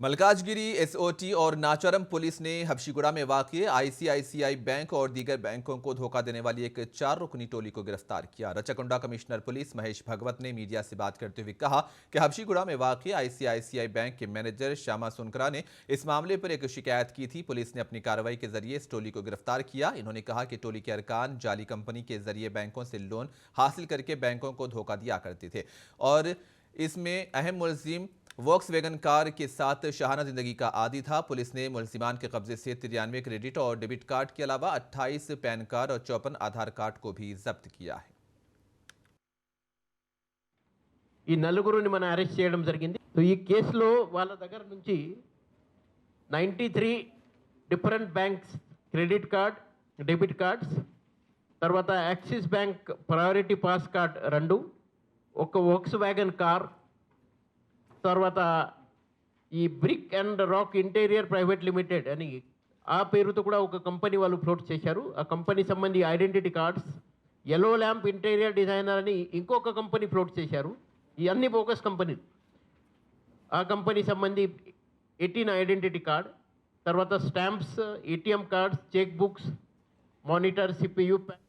Malkajgiri SOT और नाचारम police ने हबशीगुड़ा में वाक़ आईसीआईसीआई बैंक और दीगर बैंकों को धोखा देने वाली एक 4 रुकनी टोली को गिरफ्तार किया। रचकुंडा कमिश्नर पुलिस महेश भगवत ने मीडिया से बात करते हुए कहा कि हबशीगुड़ा में वाक़ आईसीआईसीआई बैंक के मैनेजर श्यामा सुनकरा ने इस मामले पर एक शिकायत की थी। पुलिस ने अपनी कार्रवाई के जरिए इस टोली को गिरफ्तार किया। इन्होंने कहा कि टोली के अरकान जाली कंपनी के जरिए बैंकों से लोन हासिल करके बैंकों को धोखा दिया करते थे और इसमें अहम मुलजिम वॉक्सवैगन कार के साथ शाहाना जिंदगी का आदी था। पुलिस ने मुलजिमान के कब्जे से 93 क्रेडिट और डेबिट कार्ड के अलावा 28 पैन कार्ड और 54 आधार कार्ड को भी जब्त किया है। ఈ నలుగురుని మనం అరెస్ట్ చేయడం జరిగింది. సో ఈ కేసులో వాళ్ళ దగ్గర నుంచి 93 different banks credit card debit cards, తర్వాత Axis bank priority pass card 2, ఒక వోక్స్ వ్యాగన్ కార్, తర్వాత ఈ brick and rock interior private limited అని ఆ పేరుతో కూడా ఒక కంపెనీ వాళ్ళు ఫ్లోట్ చేశారు. ఆ కంపెనీ సంబంధి identity cards, yellow lamp interior designer అని ఇంకొక కంపెనీ ఫ్లోట్ చేశారు. ఇవన్నీ బోగస్ కంపెనీ. ఆ కంపెనీ సంబంధి 18 ఐడెంటిటీ కార్డ్, తర్వాత stamps, ATM cards, cheque books, monitor, CPU